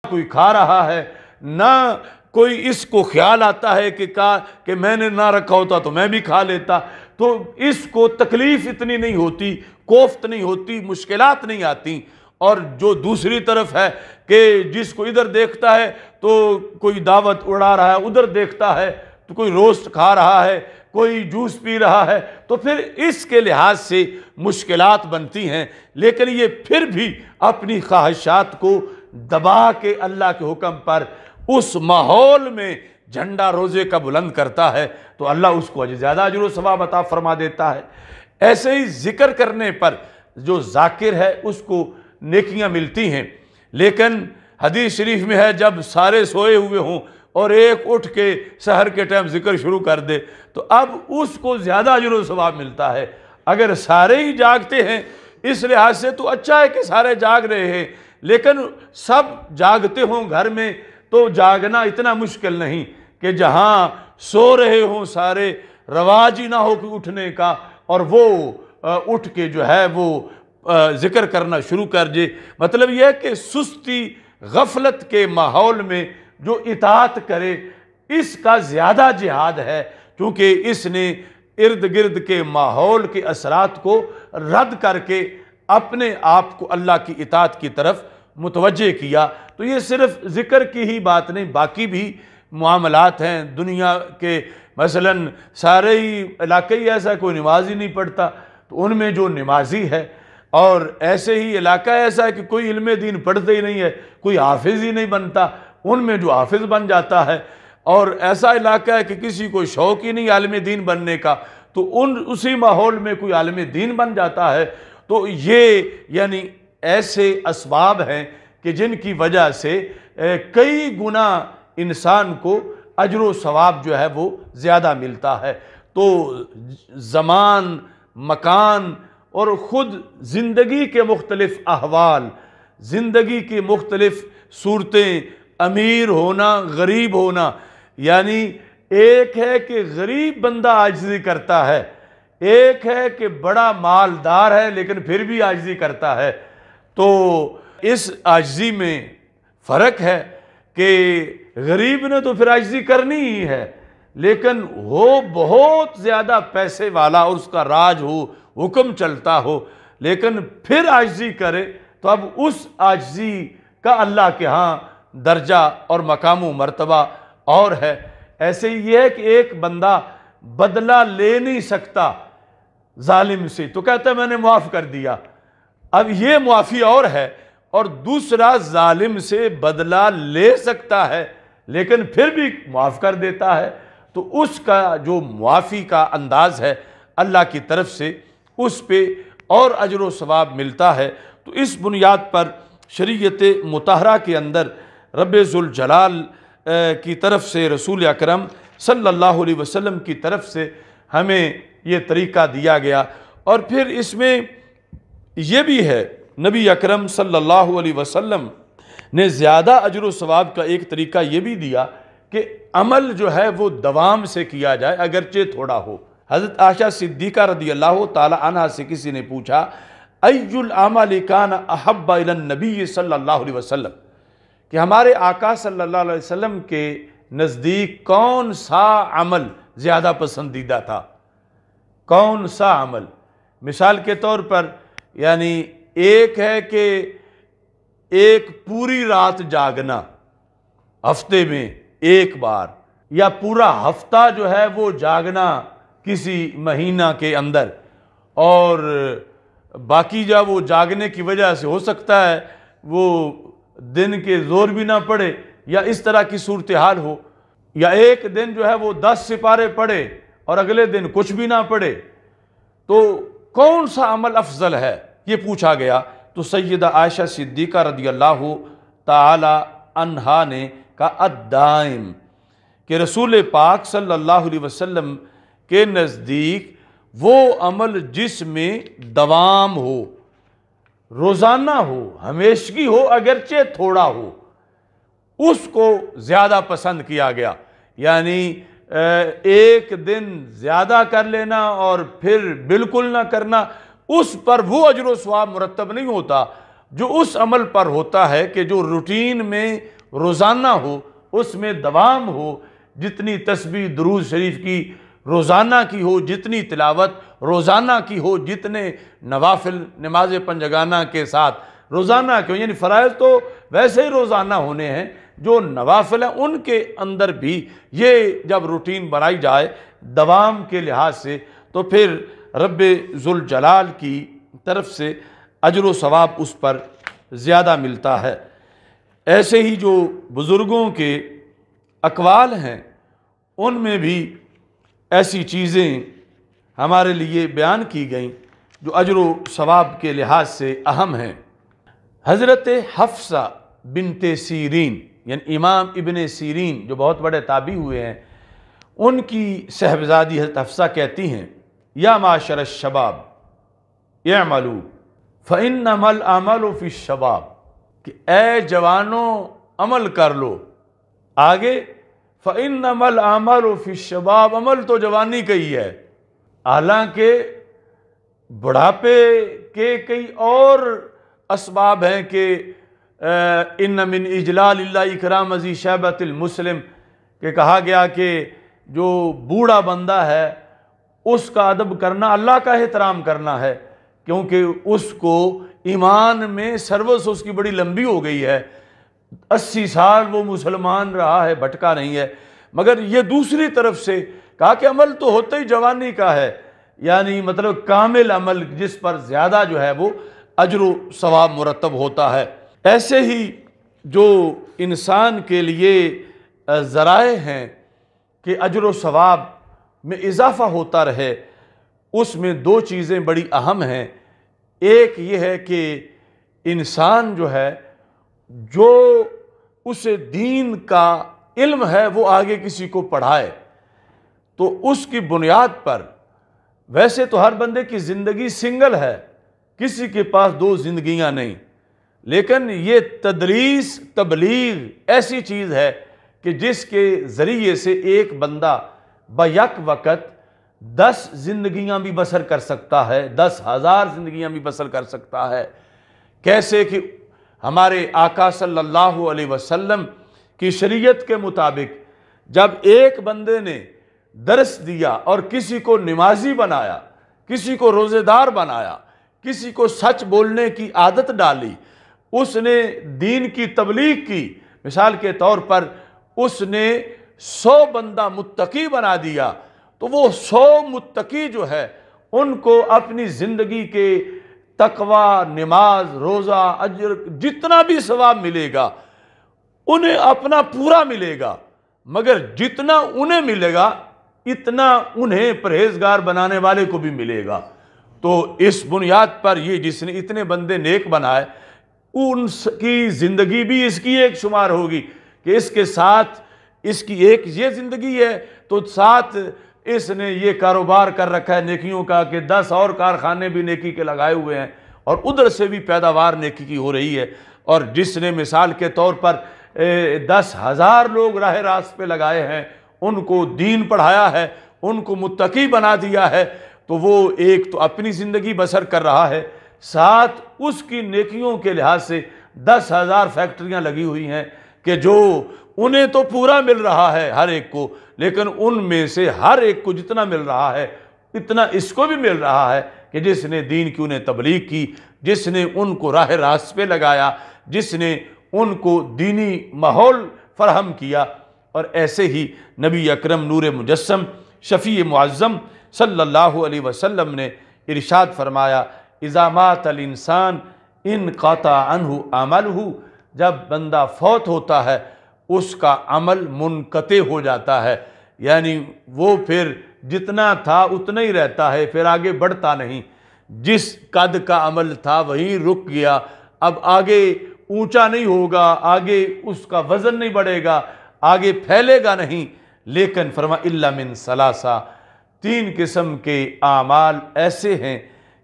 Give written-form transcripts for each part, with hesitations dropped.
کوئی کھا رہا ہے، نہ کوئی اس کو خیال آتا ہے کہ میں نے نہ رکھا ہوتا تو میں بھی کھا لیتا، تو اس کو تکلیف اتنی نہیں ہوتی، کوفت نہیں ہوتی، مشکلات نہیں آتی۔ اور جو دوسری طرف ہے کہ جس کو ادھر دیکھتا ہے تو کوئی دعوت اڑا رہا ہے، ادھر دیکھتا ہے تو کوئی روسٹ کھا رہا ہے، کوئی جوس پی رہا ہے، تو پھر اس کے لحاظ سے مشکلات بنتی ہیں، لیکن یہ پھر بھی اپنی خواہشات کو دبا کے اللہ کے حکم پر اس ماحول میں جھنڈا روزے کا بلند کرتا ہے تو اللہ اس کو زیادہ اجر و ثواب عطا فرما دیتا ہے۔ ایسے ہی ذکر کرنے پر جو ذاکر ہے اس کو نیکیاں ملتی ہیں، لیکن حدیث شریف میں ہے جب سارے سوئے ہوئے ہوں اور ایک اٹھ کے سحر کے ٹائم ذکر شروع کر دے تو اب اس کو زیادہ اجر و ثواب ملتا ہے۔ اگر سارے ہی جاگتے ہیں اس لحاظ سے تو اچھا ہے کہ سارے جاگ رہے ہیں، لیکن سب جاگتے ہوں گھر میں تو جاگنا اتنا مشکل نہیں کہ جہاں سو رہے ہوں سارے، رواج ہی نہ ہو کہ اٹھنے کا اور وہ اٹھ کے جو ہے وہ ذکر کرنا شروع کر دے۔ مطلب یہ ہے کہ سستی غفلت کے ماحول میں جو اطاعت کرے اس کا زیادہ جہاد ہے، کیونکہ اس نے ارد گرد کے ماحول کے اثرات کو رد کر کے اپنے آپ کو اللہ کی اطاعت کی طرف متوجہ کیا۔ تو یہ صرف ذکر کی ہی بات نہیں، باقی بھی معاملات ہیں دنیا کے، مثلا سارے ہی علاقے ہی ایسا کوئی نماز ہی نہیں پڑھتا تو ان میں جو نمازی ہے، اور ایسے ہی علاقہ ایسا ہے کہ کوئی علم دین پڑھتے ہی نہیں ہے، کوئی حافظ ہی نہیں بنتا، ان میں جو حافظ بن جاتا ہے، اور ایسا علاقہ ہے کہ کسی کو شوق ہی نہیں عالم دین بننے کا تو اسی ماحول میں کوئی عالم دین بن جاتا ہے۔ تو یہ یعنی ایسے اسباب ہیں کہ جن کی وجہ سے کئی گنا انسان کو اجر و ثواب جو ہے وہ زیادہ ملتا ہے۔ تو زمان، مکان اور خود زندگی کے مختلف احوال، زندگی کی مختلف صورتیں، امیر ہونا، غریب ہونا، یعنی ایک ہے کہ غریب بندہ عاجزی کرتا ہے، ایک ہے کہ بڑا مالدار ہے لیکن پھر بھی عاجزی کرتا ہے، تو اس عاجزی میں فرق ہے کہ غریب نے تو پھر عاجزی کرنی ہی ہے، لیکن وہ بہت زیادہ پیسے والا اور اس کا راج ہو، حکم چلتا ہو، لیکن پھر عاجزی کرے تو اب اس عاجزی کا اللہ کے ہاں درجہ اور مقام و مرتبہ اور ہے۔ ایسے ہی یہ ہے کہ ایک بندہ بدلہ لے نہیں سکتا ظالم سے تو کہتا ہے میں نے معاف کر دیا، اب یہ معافی اور ہے، اور دوسرا ظالم سے بدلہ لے سکتا ہے لیکن پھر بھی معاف کر دیتا ہے، تو اس کا جو معافی کا انداز ہے اللہ کی طرف سے اس پہ اور اجر و ثواب ملتا ہے۔ تو اس بنیاد پر شریعت مطہرہ کے اندر رب ذوالجلال کی طرف سے، رسول اکرم صلی اللہ علیہ وسلم کی طرف سے ہمیں یہ طریقہ دیا گیا، اور پھر اس میں یہ بھی ہے نبی اکرم صلی اللہ علیہ وسلم نے زیادہ اجر و ثواب کا ایک طریقہ یہ بھی دیا کہ عمل جو ہے وہ دوام سے کیا جائے اگرچہ تھوڑا ہو۔ حضرت عائشہ صدیقہ رضی اللہ تعالی عنہ سے کسی نے پوچھا ای العمل کان احب الی النبی صلی اللہ علیہ وسلم، کہ ہمارے آقا صلی اللہ علیہ وسلم کے نزدیک کون سا عمل زیادہ پسندیدہ تھا، کون سا عمل؟ مثال کے طور پر یعنی ایک ہے کہ ایک پوری رات جاگنا ہفتے میں ایک بار، یا پورا ہفتہ جو ہے وہ جاگنا کسی مہینہ کے اندر، اور باقی جب وہ جاگنے کی وجہ سے ہو سکتا ہے وہ دن کے زور بھی نہ پڑے یا اس طرح کی صورتحال ہو، یا ایک دن جو ہے وہ 10 سپارے پڑھے اور اگلے دن کچھ بھی نہ پڑھے، تو کون سا عمل افضل ہے یہ پوچھا گیا تو سیدہ عائشہ صدیقہ رضی اللہ تعالی عنہا نے کہا الدائم، کہ رسول پاک صلی اللہ علیہ وسلم کے نزدیک وہ عمل جس میں دوام ہو، روزانہ ہو، ہمیشگی ہو، اگرچہ تھوڑا ہو، اس کو زیادہ پسند کیا گیا۔ یعنی ایک دن زیادہ کر لینا اور پھر بالکل نہ کرنا، اس پر وہ اجر و ثواب مرتب نہیں ہوتا جو اس عمل پر ہوتا ہے کہ جو روٹین میں روزانہ ہو، اس میں دوام ہو، جتنی تسبیح درود شریف کی روزانہ کی ہو، جتنی تلاوت روزانہ کی ہو، جتنے نوافل نماز پنجگانہ کے ساتھ روزانہ کی ہو، یعنی فرائض تو ویسے ہی روزانہ ہونے ہیں، جو نوافل ہیں ان کے اندر بھی یہ جب روٹین بنائی جائے دوام کے لحاظ سے، تو پھر رب ذوالجلال کی طرف سے اجر و ثواب اس پر زیادہ ملتا ہے۔ ایسے ہی جو بزرگوں کے اقوال ہیں ان میں بھی ایسی چیزیں ہمارے لیے بیان کی گئیں جو اجر و ثواب کے لحاظ سے اہم ہیں۔ حضرت حفصہ بنت سیرین یعنی امام ابن سیرین جو بہت بڑے تابعی ہوئے ہیں، ان کی صاحبزادی حضرت حفصہ کہتی ہیں یا معاشر الشباب اعملوا فإنما الأعمال فی الشباب، کہ اے جوانوں عمل کر لو، آگے فإنما الأعمال فی الشباب، عمل تو جوانی کا ہی ہے، حالانکہ بڑھاپے کے کئی اور اسباب ہیں کہ ان من اجلال اللہ اکرام ذی شیبۃ المسلم، کہ کہا گیا کہ جو بوڑھا بندہ ہے اس کا ادب کرنا اللہ کا احترام کرنا ہے، کیونکہ اس کو ایمان میں سروس اس کی بڑی لمبی ہو گئی ہے، 80 سال وہ مسلمان رہا ہے، بھٹکا نہیں ہے۔ مگر یہ دوسری طرف سے کہا کہ عمل تو ہوتا ہی جوانی کا ہے، یعنی مطلب کامل عمل جس پر زیادہ جو ہے وہ اجر و ثواب مرتب ہوتا ہے۔ ایسے ہی جو انسان کے لیے ذرائع ہیں کہ اجر و ثواب میں اضافہ ہوتا رہے، اس میں دو چیزیں بڑی اہم ہیں۔ ایک یہ ہے کہ انسان جو ہے جو اسے دین کا علم ہے وہ آگے کسی کو پڑھائے، تو اس کی بنیاد پر، ویسے تو ہر بندے کی زندگی سنگل ہے، کسی کے پاس دو زندگیاں نہیں، لیکن یہ تدریس تبلیغ ایسی چیز ہے کہ جس کے ذریعے سے ایک بندہ بیک وقت 10 زندگیاں بھی بسر کر سکتا ہے، 10,000 زندگیاں بھی بسر کر سکتا ہے۔ کیسے کہ ہمارے آقا صلی اللہ علیہ وسلم کی شریعت کے مطابق جب ایک بندے نے درس دیا اور کسی کو نمازی بنایا، کسی کو روزے دار بنایا، کسی کو سچ بولنے کی عادت ڈالی، اس نے دین کی تبلیغ کی، مثال کے طور پر اس نے 100 بندہ متقی بنا دیا، تو وہ 100 متقی جو ہے ان کو اپنی زندگی کے تقوی، نماز، روزہ، اجر جتنا بھی ثواب ملے گا انہیں اپنا پورا ملے گا، مگر جتنا انہیں ملے گا اتنا انہیں پرہیزگار بنانے والے کو بھی ملے گا۔ تو اس بنیاد پر یہ جس نے اتنے بندے نیک بنائے ان کی زندگی بھی اس کی ایک شمار ہوگی کہ اس کے ساتھ اس کی ایک یہ زندگی ہے تو ساتھ اس نے یہ کاروبار کر رکھا ہے نیکیوں کا کہ 10 اور کارخانے بھی نیکی کے لگائے ہوئے ہیں اور ادھر سے بھی پیداوار نیکی کی ہو رہی ہے، اور جس نے مثال کے طور پر 10,000 لوگ راہ راست پہ لگائے ہیں، ان کو دین پڑھایا ہے، ان کو متقی بنا دیا ہے، تو وہ ایک تو اپنی زندگی بسر کر رہا ہے، ساتھ اس کی نیکیوں کے لحاظ سے 10,000 فیکٹریاں لگی ہوئی ہیں کہ جو انہیں تو پورا مل رہا ہے ہر ایک کو، لیکن ان میں سے ہر ایک کو جتنا مل رہا ہے اتنا اس کو بھی مل رہا ہے کہ جس نے دین کی انہیں تبلیغ کی، جس نے ان کو راہ راست پہ لگایا، جس نے ان کو دینی ماحول فراہم کیا۔ اور ایسے ہی نبی اکرم نور مجسم شفیع معظم صلی اللہ علیہ وسلم نے ارشاد فرمایا اذا مات الانسان انقطع عنہ عملہ، جب بندہ فوت ہوتا ہے اس کا عمل منقطع ہو جاتا ہے، یعنی وہ پھر جتنا تھا اتنا ہی رہتا ہے، پھر آگے بڑھتا نہیں، جس قد کا عمل تھا وہیں رک گیا، اب آگے اونچا نہیں ہوگا، آگے اس کا وزن نہیں بڑھے گا، آگے پھیلے گا نہیں۔ لیکن فرما الا من ثلاثہ، 3 قسم کے اعمال ایسے ہیں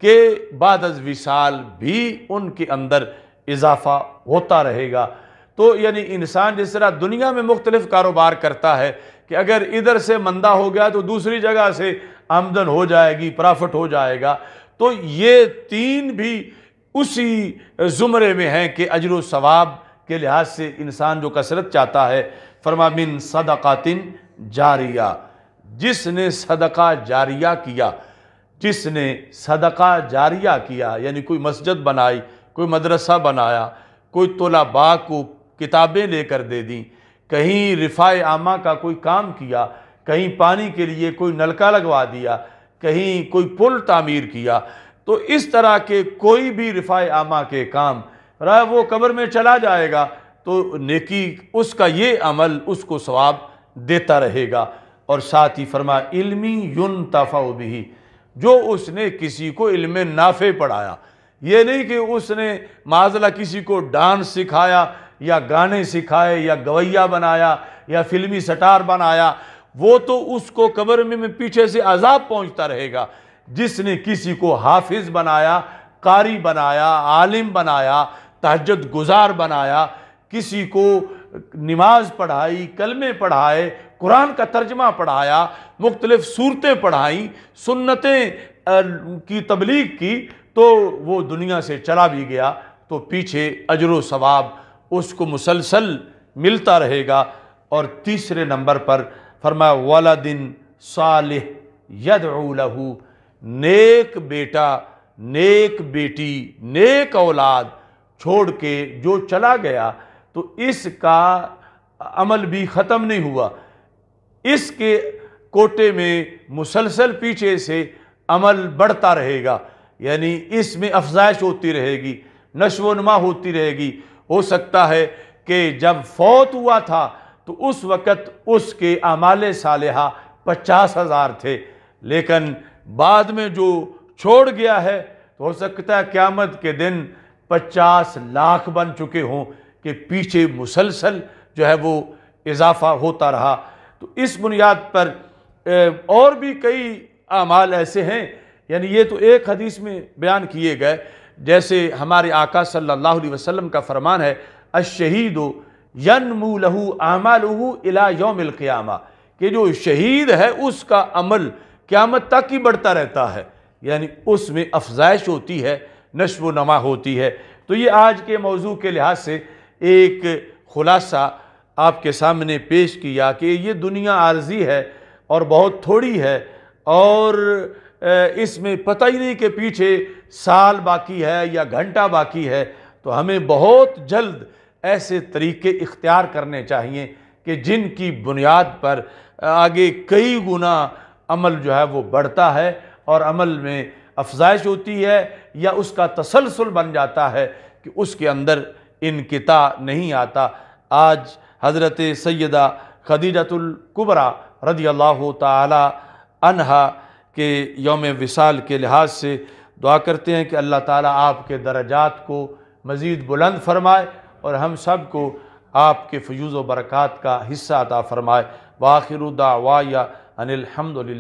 کہ بعد از وصال بھی ان کے اندر اضافہ ہوتا رہے گا۔ تو یعنی انسان جس طرح دنیا میں مختلف کاروبار کرتا ہے کہ اگر ادھر سے مندہ ہو گیا تو دوسری جگہ سے آمدن ہو جائے گی، پرافٹ ہو جائے گا، تو یہ 3 بھی اسی زمرے میں ہیں کہ اجر و ثواب کے لحاظ سے انسان جو کثرت چاہتا ہے، فرما من صدقات جاریہ، جس نے صدقہ جاریہ کیا، جس نے صدقہ جاریہ کیا یعنی کوئی مسجد بنائی، کوئی مدرسہ بنایا، کوئی طلباء کو کتابیں لے کر دے دیں، کہیں رفاع عامہ کا کوئی کام کیا، کہیں پانی کے لیے کوئی نلکا لگوا دیا، کہیں کوئی پل تعمیر کیا، تو اس طرح کے کوئی بھی رفاع عامہ کے کام وہ قبر میں چلا جائے گا تو نیکی اس کا یہ عمل اس کو ثواب دیتا رہے گا۔ اور ساتھ ہی فرما علمی ینتفع بہ، جو اس نے کسی کو علم نافع پڑھایا، یہ نہیں کہ اس نے معاذ اللہ کسی کو ڈانس سکھایا یا گانے سکھائے یا گویہ بنایا یا فلمی سٹار بنایا، وہ تو اس کو قبر میں پیچھے سے عذاب پہنچتا رہے گا۔ جس نے کسی کو حافظ بنایا، قاری بنایا، عالم بنایا، تہجد گزار بنایا، کسی کو نماز پڑھائی، کلمے پڑھائے، قرآن کا ترجمہ پڑھایا، مختلف صورتیں پڑھائیں، سنتیں کی تبلیغ کی، تو وہ دنیا سے چلا بھی گیا تو پیچھے اجر و ثواب اس کو مسلسل ملتا رہے گا۔ اور تیسرے نمبر پر فرمایا ولد صالح یدعو لہ، نیک بیٹا، نیک بیٹی، نیک اولاد چھوڑ کے جو چلا گیا تو اس کا عمل بھی ختم نہیں ہوا، اس کے کوٹے میں مسلسل پیچھے سے عمل بڑھتا رہے گا، یعنی اس میں افزائش ہوتی رہے گی، نشو و نما ہوتی رہے گی۔ ہو سکتا ہے کہ جب فوت ہوا تھا تو اس وقت اس کے اعمال صالحہ 50,000 تھے، لیکن بعد میں جو چھوڑ گیا ہے تو ہو سکتا ہے قیامت کے دن 50 لاکھ بن چکے ہوں، کہ پیچھے مسلسل جو ہے وہ اضافہ ہوتا رہا۔ تو اس بنیاد پر اور بھی کئی اعمال ایسے ہیں، یعنی یہ تو ایک حدیث میں بیان کیے گئے، جیسے ہمارے آقا صلی اللہ علیہ وسلم کا فرمان ہے الشہید ینمو لہ اعمالہ الی یوم القیامہ، کہ جو شہید ہے اس کا عمل قیامت تک ہی بڑھتا رہتا ہے، یعنی اس میں افزائش ہوتی ہے، نشو و نما ہوتی ہے۔ تو یہ آج کے موضوع کے لحاظ سے ایک خلاصہ آپ کے سامنے پیش کیا کہ یہ دنیا عارضی ہے اور بہت تھوڑی ہے، اور اس میں پتہ ہی نہیں کہ پیچھے سال باقی ہے یا گھنٹہ باقی ہے، تو ہمیں بہت جلد ایسے طریقے اختیار کرنے چاہیے کہ جن کی بنیاد پر آگے کئی گنا عمل جو ہے وہ بڑھتا ہے اور عمل میں افزائش ہوتی ہے، یا اس کا تسلسل بن جاتا ہے کہ اس کے اندر انقطاع نہیں آتا۔ آج حضرت سیدہ خدیجۃ الکبریٰ رضی اللہ تعالی عنہا کے یوم وصال کے لحاظ سے دعا کرتے ہیں کہ اللہ تعالیٰ آپ کے درجات کو مزید بلند فرمائے اور ہم سب کو آپ کے فیوض و برکات کا حصہ عطا فرمائے۔ وآخر دعوایا ان الحمد للہ۔